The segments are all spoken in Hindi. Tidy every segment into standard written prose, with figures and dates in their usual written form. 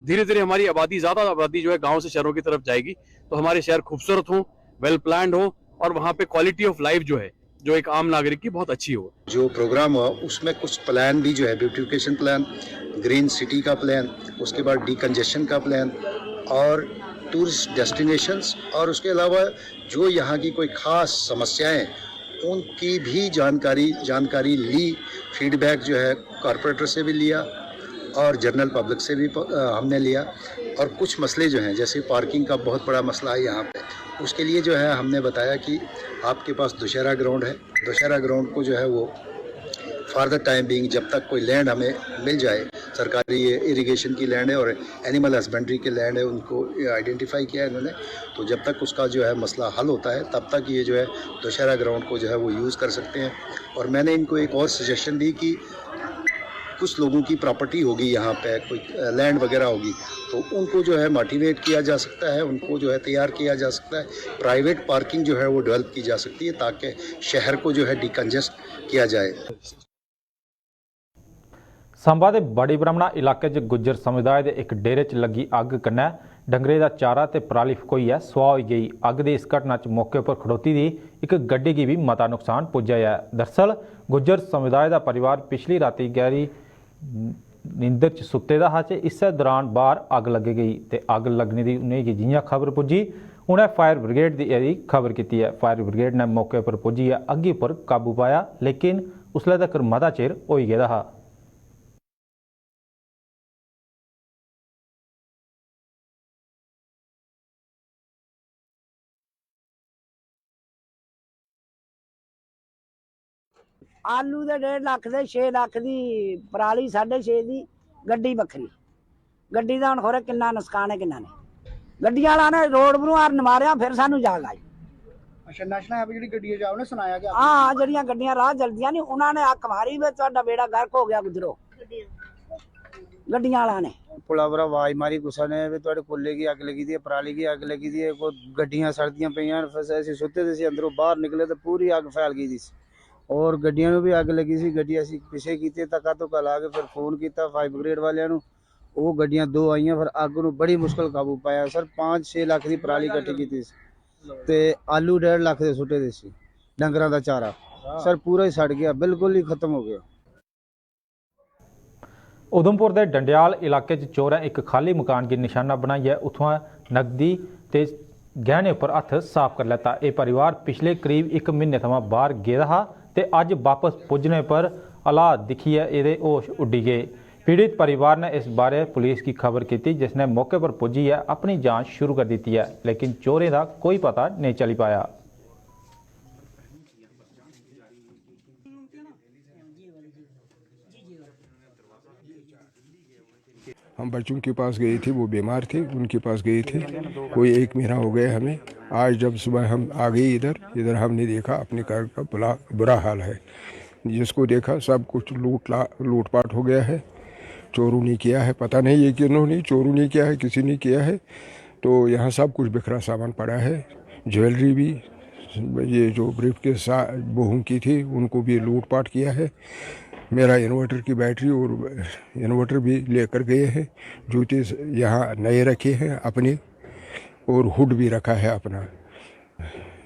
धीरे धीरे हमारी आबादी, ज़्यादा आबादी जो है गाँव से शहरों की तरफ जाएगी, तो हमारे शहर खूबसूरत हों, वेल प्लान्ड हो और वहाँ पे क्वालिटी ऑफ लाइफ जो है, जो एक आम नागरिक की बहुत अच्छी हो। जो प्रोग्राम हुआ उसमें कुछ प्लान भी जो है, ब्यूटिफिकेशन प्लान, ग्रीन सिटी का प्लान, उसके बाद डीकंजेशन का प्लान और टूरिस्ट डेस्टिनेशंस, और उसके अलावा जो यहाँ की कोई ख़ास समस्याएं उनकी भी जानकारी ली। फीडबैक जो है कॉरपोरेटर से भी लिया और जनरल पब्लिक से भी हमने लिया। और कुछ मसले जो हैं, जैसे पार्किंग का बहुत बड़ा मसला है यहाँ पे, उसके लिए जो है हमने बताया कि आपके पास दुशहरा ग्राउंड है, दुशहरा ग्राउंड को जो है वो फॉर द टाइम बीइंग, जब तक कोई लैंड हमें मिल जाए, सरकारी इरिगेशन की लैंड है और एनिमल हस्बेंड्री की लैंड है, उनको आइडेंटिफाई किया है इन्होंने, तो जब तक उसका जो है मसला हल होता है तब तक ये जो है दुशहरा ग्राउंड को जो है वो यूज़ कर सकते हैं। और मैंने इनको एक और सजेशन दी कि कुछ लोगों की प्रॉपर्टी होगी यहाँ पे, कोई लैंड वगैरह होगी, तो उनको जो है मोटिवेट किया जा सकता है, उनको जो है तैयार किया जा सकता है, प्राइवेट पार्किंग जो है वो डेवलप की जा सकती है ताकि शहर को जो है डिकंजेस्ट किया जाए। संबा के बड़ी ब्राह्मणा इलाके च गुज्जर समुदाय के एक डेरे च लगी अग कन्नै डंगरे का चारा ते पराली फकोई है सुआह हो गई। अग की इस घटना च मौके पर खड़ोती दी एक गड्डी की भी मता नुकसान पुज्जा है। दरअसल गुज्जर समुदाय का परिवार पिछली राती गहरी नींदर च सुते दा हा ते इस दौरान बाहर अग लगी गई ते अग लगने की उन्हें जियां खबर पुजी उन्हें फायर ब्रिगेड की खबर की है। फायर ब्रिगेड ने मौके पर पुजी अग्गी पर काबू पाया, लेकिन उसले तक मता चिर हो गया हा। आलू दे 1.5 लाख दे 6 लाख दी पराली 6.5 दी गड्डी बखरी। गड्डी दा हुण खोरे किन्ना नुकसान है किन्ना नहीं। गड्डियां वाला ने रोड बनवार मारिया, फिर सानू जाग आई। अच्छा, नेशनल हाईवे जी गड्डी जा उन्हें सुनाया गया? हाँ, जड़ियां गड्डियां राह चलदियां नहीं उन्होंने अक मारी वे तुहाडा बेड़ा गर्क हो गया गुजरो। गड्डियां वाला ने पुलावरा आवाज मारी गुस्सा ने भी तुहाडे कोले की अग लगी दी है, पराली की अग लगी दी है, कोई गड्डियां सड़दियां पईयां, फिर सुते थे अंदरों बाहर निकले तो पूरी अग फैल गई थी और गड्डियां नूं भी अग लगी सी। गड्डी असीं पिछे कीती धक्का धुक्का ला के फिर फोन किया फायर ब्रिगेड वालियां नूं, वो गड्डियां 2 आईयां, फिर अग नूं बड़ी मुश्किल काबू पाया। सर 5-6 लाख की पराली इकट्ठी की ते आलू 1.5 लाख के सुटे दे सी, डंगरां दा चारा सर पूरा ही सड़ गया, बिल्कुल ही खत्म हो गया। उधमपुर के डंडियाल इलाके चोरें एक खाली मकान की निशाना बनाई है, उतों नकदी ते गहने पर हथ साफ कर लेता। यह परिवार पिछले करीब 1 महीने थमां बाहर गेदा हा ते अज वापस पुजने पर हालात दिखिए ये होश उड्डी गए। पीड़ित परिवार ने इस बारे पुलिस की खबर की, जिसने मौके पर पुजी है अपनी जांच शुरू कर दी है, लेकिन चोरें का कोई पता नहीं चल पाया। हम बच्चों के पास गए थे, वो बीमार थे, उनके पास गए थे, कोई 1 महीना हो गया हमें। आज जब सुबह हम आ गए इधर हमने देखा अपने घर का बुरा हाल है। जिसको देखा सब कुछ लूटपाट हो गया है। चोरों ने किया है, पता नहीं ये किन्होंने, चोरों ने किया है किसी ने किया है। तो यहाँ सब कुछ बिखरा सामान पड़ा है, ज्वेलरी भी, ये जो ब्रीफ के साथ बहू की थी उनको भी लूटपाट किया है। मेरा इन्वर्टर की बैटरी और इन्वर्टर भी लेकर गए हैं। जूते यहाँ नए रखे हैं अपने, और हुड भी रखा है अपना।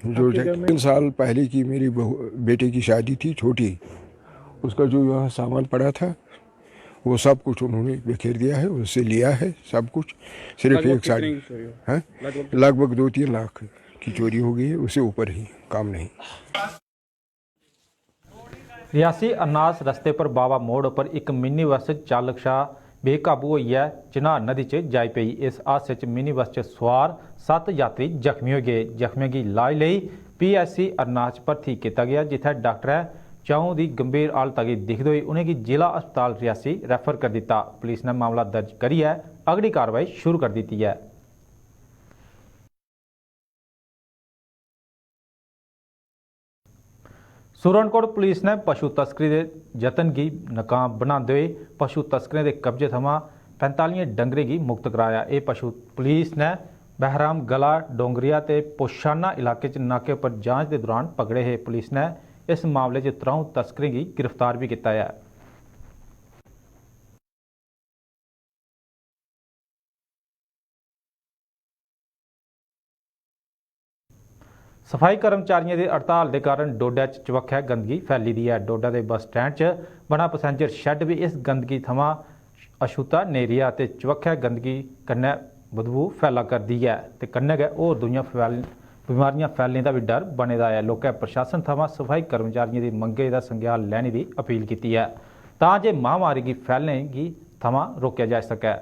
जो 3 साल पहले की मेरी बेटे की शादी थी छोटी, उसका जो यहाँ सामान पड़ा था वो सब कुछ उन्होंने बिखेर दिया है, उससे लिया है सब कुछ। सिर्फ एक साड़ी है, लगभग 2-3 लाख की चोरी हो गई है, उससे ऊपर ही काम नहीं। रियासी अरनास रस्ते पर बाबा मोड़ पर एक मिनी बस चालक शाह बेकाबू हुई है, चिनाब नदी च जाई पई। इस हादसे च मिनी बस च सवार 7 यात्री जख्मी हो गए। जख्मियों की इलाज लई PSC अरनास भर्ती किया गया, जिथे डॉक्टर चाऊं की गंभीर हालत गी दिखदे हुए उन्हें जिला अस्पताल रियासी रैफर कर दिता। पुलिस ने मामला दर्ज करिए अगली कार्रवाई शुरू कर दी है। सुरनकोट पुलिस ने पशु तस्करी के यतन की नाकाम बनाते हुए पशु तस्करें के कब्जे थमां 45 डंगरे की मुक्त कराया। ये पशु पुलिस ने बहराम गला डोंगरिया ते पोशाना इलाके च नाके पर जांच के दौरान पकड़े है। पुलिस ने इस मामले च 3 तस्करें की गिरफ्तार भी किया है। ਸਫਾਈ ਕਰਮਚਾਰੀਆਂ ਦੀ ਹੜਤਾਲ ਦੇ ਕਾਰਨ ਡੋਡਾ 'ਚ ਚਵੱਖਿਆ ਗੰਦਗੀ ਫੈਲੀ ਦੀ ਹੈ। ਡੋਡਾ ਦੇ ਬੱਸ ਸਟੈਂਡ 'ਚ ਬਣਾ ਪੈਸੇਂਜਰ ਸ਼ੈੱਡ ਵੀ ਇਸ ਗੰਦਗੀ ਥਮਾਂ ਅਛੂਤਾ ਨਹੀਂ ਰਿਹਾ ਤੇ ਚਵੱਖਿਆ ਗੰਦਗੀ ਕन्नै ਬਦਬੂ ਫੈਲਾ ਕਰਦੀ ਹੈ ਤੇ कन्नै गै होर दूइयां बीमारियां फैलने का भी डर बने दा है। लोकें प्रशासन थमां सफाई कर्मचारियों की मंगे का संज्ञान लैने की अपील की है तां जे महामारी की फैलने की थमां रोकिया जा सके।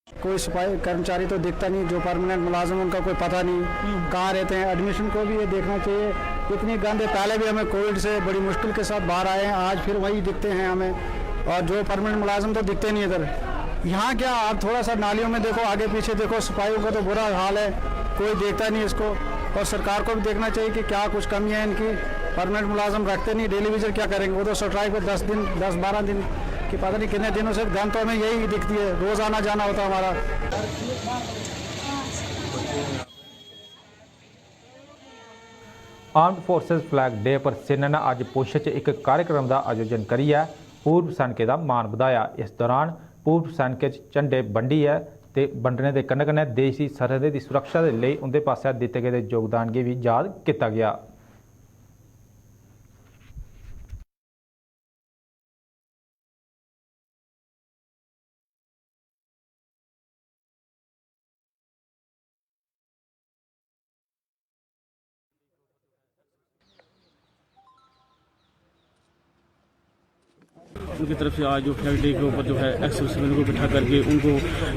कोई सफाई कर्मचारी तो दिखता नहीं, जो परमानेंट मुलाजिम उनका कोई पता नहीं कहाँ रहते हैं। एडमिशन को भी ये देखना चाहिए, इतनी गंद है। पहले भी हमें कोविड से बड़ी मुश्किल के साथ बाहर आए हैं, आज फिर वही दिखते हैं हमें, और जो परमानेंट मुलाजिम तो दिखते नहीं इधर। यहाँ क्या आप थोड़ा सा नालियों में देखो, आगे पीछे देखो, सफाइयों का तो बुरा हाल है, कोई देखता नहीं इसको। और सरकार को भी देखना चाहिए कि क्या कुछ कमी है इनकी। परमानेंट मुलाजिम रखते नहीं, डेली विजिट क्या करेंगे, वो तो स्ट्राइक पर 10-12 दिन कि पता नहीं कितने दिनों से गंद तो हमें यही दिखती है, रोज आना जाना होता हमारा। आर्म्ड फोर्सेस फ्लैग डे पर सेना ने अज पुंछ च एक कार्यक्रम का आयोजन करियै पूर्व सैनिकें का मान वधाया। इस दौरान पूर्व सैनिकें झंडे बंडी है ते बंडने के कन्नै देश की सरहद की सुरक्षा के लिए उनके पासे दिते गए योगदान की भी याद किया गया। उनकी तरफ से आज जो फ्लैग डे के ऊपर जो है एक्स-सर्विसमैन को बिठा करके उनको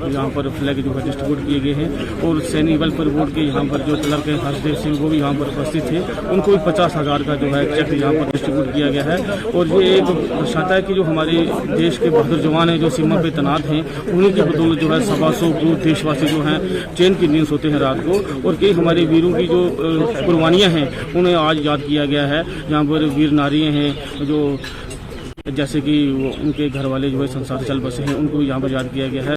यहाँ पर फ्लैग जो है डिस्ट्रीब्यूट किए गए हैं और सैनिक वेलफेयर बोर्ड के यहाँ पर जो क्लर्क हैं हर्षदेव सिंह वो भी यहाँ पर उपस्थित थे, उनको भी 50,000 का जो है चेक यहाँ पर डिस्ट्रीब्यूट किया गया है। और ये एक दर्शाता है कि जो हमारे देश के बहादुर जवान हैं जो सीमा पे तैनात हैं, उन्हीं की बदौलत जो है 125 करोड़ देशवासी जो हैं चैन की नींद सोते हैं रात को। और कई हमारे वीरों की जो कुर्बानियाँ हैं उन्हें आज याद किया गया है। यहाँ पर वीर नारियाँ हैं जो जैसे कि उनके घर वाले जो है संसार चल बसे हैं, उनको भी यहाँ पर याद किया गया है।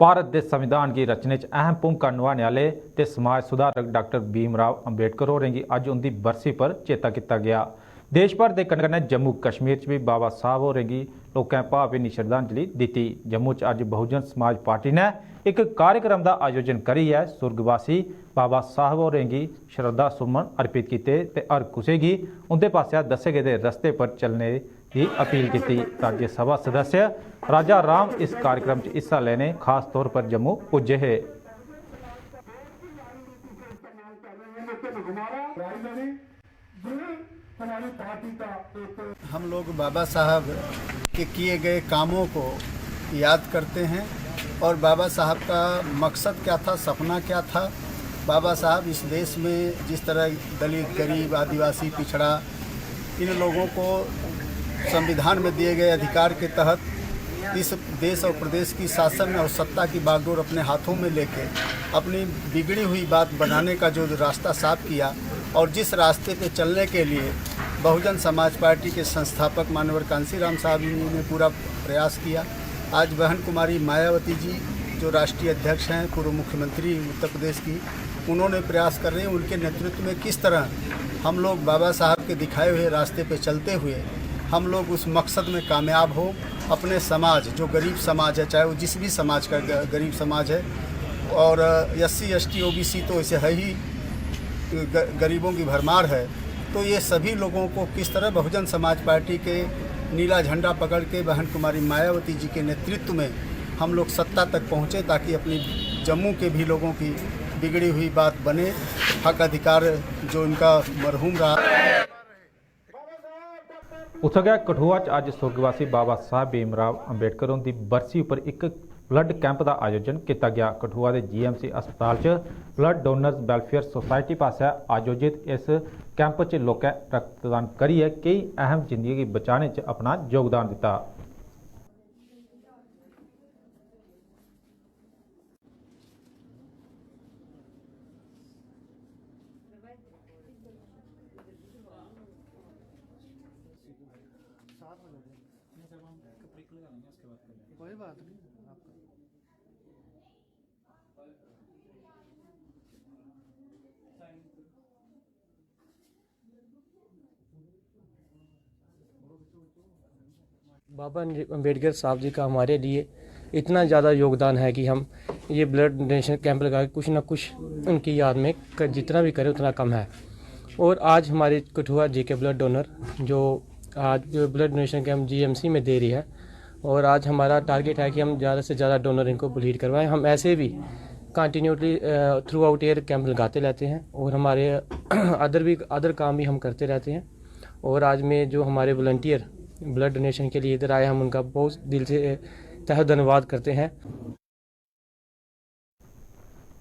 भारत के संविधान की रचने च अहम भूमिका निभाने वाले ते समाज सुधारक डॉक्टर भीमराव अंबेडकर होरें गी अज उनकी बरसी पर चेता किया गया। देश भर के कन्नै जम्मू कश्मीर च भी बाबा साहब होरें गी लोकें भावभीनी श्रद्धांजलि दी। जम्मू च अज बहुजन समाज पार्टी ने एक कार्यक्रम का आयोजन करियै सुर्गवासी बाबा साहब होरें गी श्रद्धा सुमन अर्पित किए ते हर कुसै गी उनके पासेआ दस्से गेदे रस्ते पर चलने की अपील की। राज्यसभा सदस्य राजा राम इस कार्यक्रम च हिस्सा लेने खास तौर पर जम्मू पुजे है। हम लोग बाबा साहब के किए गए कामों को याद करते हैं और बाबा साहब का मकसद क्या था, सपना क्या था। बाबा साहब इस देश में जिस तरह दलित, गरीब, आदिवासी, पिछड़ा इन लोगों को संविधान में दिए गए अधिकार के तहत इस देश और प्रदेश की शासन और सत्ता की बागडोर अपने हाथों में लेके अपनी बिगड़ी हुई बात बनाने का जो रास्ता साफ किया और जिस रास्ते पे चलने के लिए बहुजन समाज पार्टी के संस्थापक मानवर कांसीराम साहब जी ने पूरा प्रयास किया। आज बहन कुमारी मायावती जी जो राष्ट्रीय अध्यक्ष हैं, पूर्व मुख्यमंत्री उत्तर प्रदेश की, उन्होंने प्रयास कर रहे हैं। उनके नेतृत्व में किस तरह हम लोग बाबा साहब के दिखाए हुए रास्ते पे चलते हुए हम लोग उस मकसद में कामयाब हो। अपने समाज जो गरीब समाज है, चाहे वो जिस भी समाज का गरीब समाज है, और SC ST OBC तो इसे है ही, गरीबों की भरमार है, तो ये सभी लोगों को किस तरह बहुजन समाज पार्टी के नीला झंडा पकड़ के बहन कुमारी मायावती जी के नेतृत्व में हम लोग सत्ता तक पहुँचे ताकि अपनी जम्मू के भी लोगों की बिगड़ी हुई बात बने, हक अधिकार जो इनका मरहूम रहा। उत्थे गया कठुआ च अज सुर्गवासी बाबा साहब भीमराव अंबेडकर उनकी बरसी पर एक ब्लड कैंप का आयोजन किया गया। कठुआ के GMC अस्पताल च ब्लड डोनर्स वेलफेयर सोसाइटी पास आयोजित इस कैंप च लोकें रक्तदान करिए कई अहम जिंदगी बचाने च अपना योगदान दिता। कोई बात नहीं। बाबा अम्बेडकर साहब जी का हमारे लिए इतना ज़्यादा योगदान है कि हम ये ब्लड डोनेशन कैंप लगा के कुछ ना कुछ उनकी याद में जितना भी करें उतना कम है। और आज हमारे कठुआ जीके ब्लड डोनर जो आज ब्लड डोनेशन कैंप जीएमसी में दे रही है, और आज हमारा टारगेट है कि हम ज़्यादा से ज़्यादा डोनर इनको ब्लीड करवाएं। हम ऐसे भी continuously through out year camp लगाते रहते हैं और हमारे अदर काम भी हम करते रहते हैं। और आज में जो हमारे वॉलंटियर ब्लड डोनेशन के लिए इधर आए, हम उनका बहुत दिल से तहे धन्यवाद करते हैं।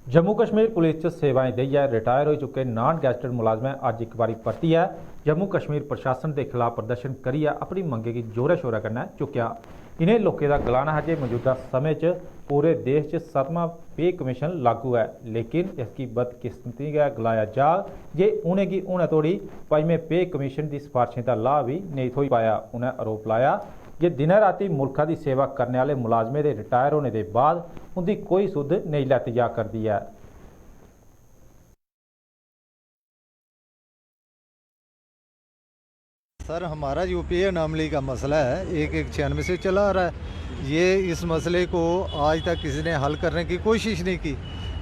जम्मू कश्मीर पुलिस च सेवाएं देइयै रिटायर हो चुके नॉन गैजेटेड मुलाजमें अज एक बारी परतियै जम्मू कश्मीर प्रशासन के खिलाफ प्रदर्शन करियै अपनी मंगे की जोरे शोरे कन्नै चुक्या। इन्हें लोगों का गलाना है कि मौजूदा समय च पूरे देश च 7वां पे कमीशन लागू है, लेकिन इसकी बदकिस्मती गै गलाया जा जे उनेंगी हुणे तोड़ी 5वें पे कमीशन की सिफारिशें का लाभ भी नहीं थोई पाया। उन्हें आरोप लाया कि दिनें राती मुल्का की सेवा करने वाले मुलाजमें के रिटायर होने के बाद उनकी कोई सुध नहीं लैती जा करती है। सर, हमारा जो पे अनामली का मसला है 1/1/96 से चला आ रहा है। ये इस मसले को आज तक किसी ने हल करने की कोशिश नहीं की,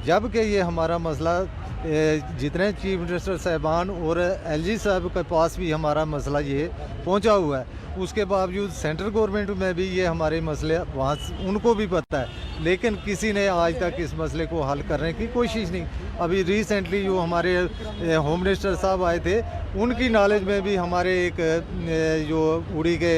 जबकि ये हमारा मसला जितने चीफ मिनिस्टर साहबान और एलजी साहब के पास भी हमारा मसला ये पहुंचा हुआ है। उसके बावजूद सेंट्रल गवर्नमेंट में भी ये हमारे मसले वहाँ उनको भी पता है, लेकिन किसी ने आज तक इस मसले को हल करने की कोशिश नहीं। अभी रिसेंटली जो हमारे होम मिनिस्टर साहब आए थे, उनकी नॉलेज में भी हमारे एक जो उड़ी के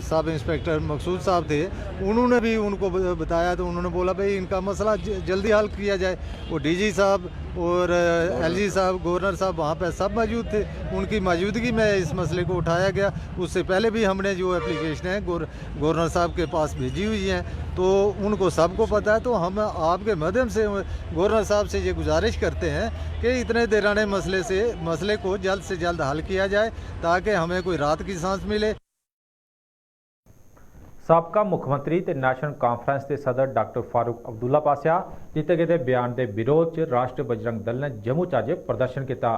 सब इंस्पेक्टर मकसूद साहब थे, उन्होंने भी उनको बताया, तो उन्होंने बोला भाई इनका मसला जल्दी हल किया जाए। वो डीजी साहब और एलजी साहब, गवर्नर साहब वहाँ पे सब मौजूद थे, उनकी मौजूदगी में इस मसले को उठाया गया। उससे पहले भी हमने जो एप्लीकेशन है गवर्नर साहब के पास भेजी हुई हैं, तो उनको सबको पता है। तो हम आपके माध्यम से गवर्नर साहब से ये गुजारिश करते हैं कि इतने देराने मसले को जल्द से जल्द हल किया जाए, ताकि हमें कोई राहत की सांस मिले। साबका मुख्यमंत्री ते नैशनल कॉन्फ्रेंस के सदर डॉक्टर फारूक अब्दुल्ला पासिया दिते गए बयान के विरोध च राष्ट्रीय बजरंग दल ने जम्मू च अज प्रदर्शन किया।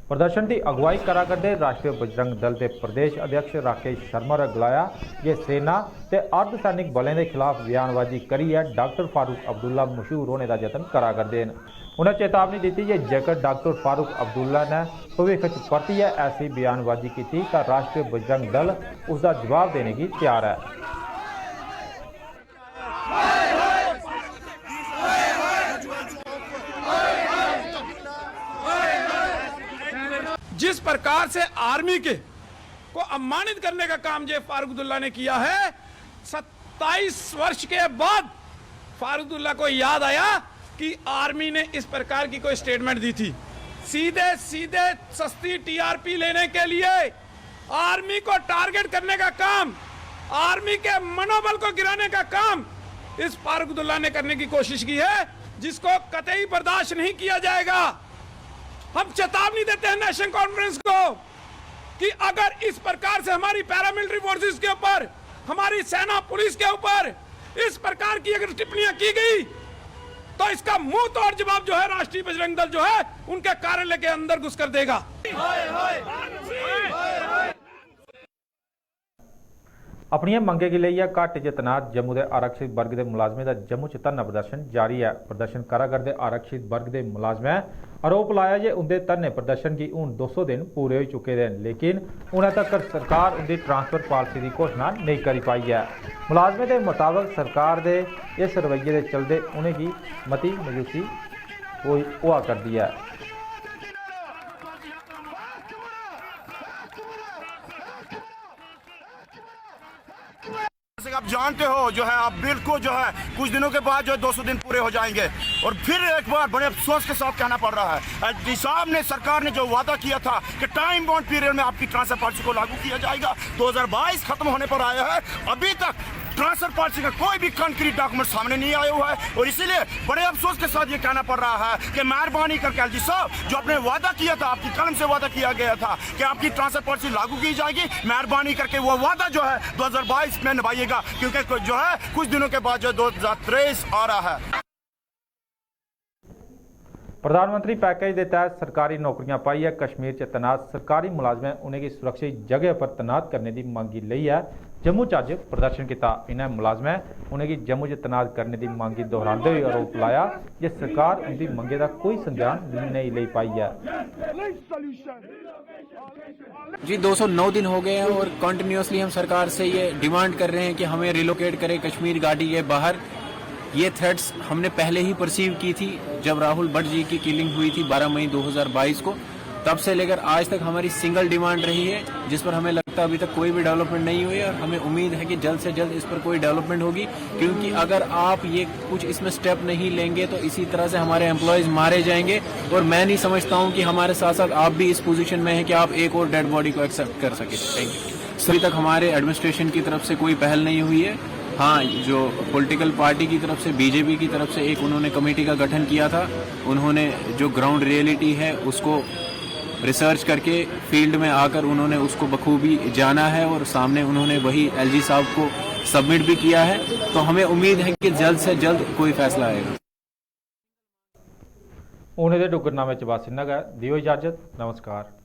प्रदर्शन की अगुवाई करा करते राष्ट्रीय बजरंग दल के प्रदेश अध्यक्ष राकेश शर्मा ने गलाया कि सेना ते अर्धसैनिक बलों के खिलाफ बयानबाजी करिए डॉक्टर फारूक अब्दुल्ला मशहूर होने का यत्न करा करते हैं। उन्हें चेतावनी दी कि जेकर डॉक्टर फारूक अब्दुल्ला ने भविष्य परतियै ऐसी बयानबाजी की तो राष्ट्रीय बजरंग दल उसका जवाब देने की तैयार है। जिस प्रकार से आर्मी के को अपमानित करने का काम जो फारूक अब्दुल्ला ने किया है, 27 वर्ष के बाद फारूक अब्दुल्ला को याद आया कि आर्मी ने इस प्रकार की कोई स्टेटमेंट दी थी। सीधे सीधे सस्ती टीआरपी लेने के लिए आर्मी को टारगेट करने का काम, आर्मी के मनोबल को गिराने का काम इस फारूक अब्दुल्ला ने करने की कोशिश की है, जिसको कतई बर्दाश्त नहीं किया जाएगा। हम चेतावनी देते हैं नेशनल कॉन्फ्रेंस को कि अगर इस प्रकार से हमारी पैरामिलिट्री फोर्सेस के ऊपर, हमारी सेना पुलिस के ऊपर इस प्रकार की अगर टिप्पणियां की गई, तो इसका मुंह तोड़ जवाब जो है राष्ट्रीय बजरंग दल जो है उनके कार्यालय के अंदर घुस कर देगा। अपनी मंगे की लिए घाटे च तैनात जम्मू के आरक्षित वर्ग के मुलाजमें का जम्मू च धरना प्रदर्शन जारी है। प्रदर्शन करा करते आरक्षित वर्ग के मुलाजमें आरोप लाया जे उनके धरने प्रदर्शन की हूँ 200 दिन पूरे हो चुके हैं, लेकिन उन्हें तक सरकार उनकी ट्रांसफर पॉलिसी की घोषणा नहीं करी पाई है। मुलाजमें के मुताबिक सरकार के इस रवैये के चलते उन्हें मती मायूसी हुआ करती है। आप जानते हो जो है, आप बिल्कुल जो है कुछ दिनों के बाद जो है 200 दिन पूरे हो जाएंगे, और फिर एक बार बड़े अफसोस के साथ कहना पड़ रहा है, एसडी साहब ने, सरकार ने जो वादा किया था कि टाइम बाउंड पीरियड में आपकी ट्रांसफर पॉलिसी को लागू किया जाएगा, 2022 खत्म होने पर आया है, अभी तक ट्रांसफर पॉलिसी का कोई भी कंक्रीट डॉक्यूमेंट सामने नहीं आया हुआ है। और इसीलिए बड़े अफसोस के साथ ये कहना पड़ रहा है कि मेहरबानी करके एलजी साहब, जो आपने वादा किया था, आपकी कलम से वादा किया गया था कि आपकी ट्रांसफर पॉलिसी लागू की जाएगी, मेहरबानी करके वो वादा जो है 2022 में निभाइएगा, क्योंकि जो है कुछ दिनों के बाद जो 2023 आ रहा है। प्रधानमंत्री पैकेज के तहत सरकारी नौकरियां पाई है। कश्मीर च तैनात सरकारी मुलाजमें उन्हें सुरक्षित जगह पर तैनात करने की मंग लई है। जम्मू च अज प्रदर्शन किया। इन्हें मुलाजमें उन्हें जम्मू च तैनात करने की मंग दोहराते हुए आरोप लाया कि सरकार उनकी मंगे का कोई संज्ञान नहीं ले पाई है। जी 209 दिन हो गए हैं और कंटिन्यूसली हम सरकार से ये डिमांड कर रहे हैं कि हमें रिलोकेट करें कश्मीर घाटी के बाहर। ये थ्रेट्स हमने पहले ही परसीव की थी जब राहुल भट्ट जी की किलिंग हुई थी 12 मई 2022 को। तब से लेकर आज तक हमारी सिंगल डिमांड रही है, जिस पर हमें लगता है अभी तक कोई भी डेवलपमेंट नहीं हुई है और हमें उम्मीद है कि जल्द से जल्द इस पर कोई डेवलपमेंट होगी, क्योंकि अगर आप ये कुछ इसमें स्टेप नहीं लेंगे तो इसी तरह से हमारे एम्प्लॉयज मारे जाएंगे। और मैं नहीं समझता हूँ कि हमारे साथ साथ आप भी इस पोजीशन में हैं कि आप एक और डेड बॉडी को एक्सेप्ट कर सके। Thank you. अभी तक हमारे एडमिनिस्ट्रेशन की तरफ से कोई पहल नहीं हुई है। हाँ, जो पॉलिटिकल पार्टी की तरफ से बीजेपी की तरफ से एक उन्होंने कमेटी का गठन किया था। उन्होंने जो ग्राउंड रियलिटी है उसको रिसर्च करके फील्ड में आकर उन्होंने उसको बखूबी जाना है और सामने उन्होंने वही एलजी साहब को सबमिट भी किया है। तो हमें उम्मीद है कि जल्द से जल्द कोई फैसला आएगा। उन्हें डुगरनामे च बस इन्ना गै। दियो इजाजत। नमस्कार।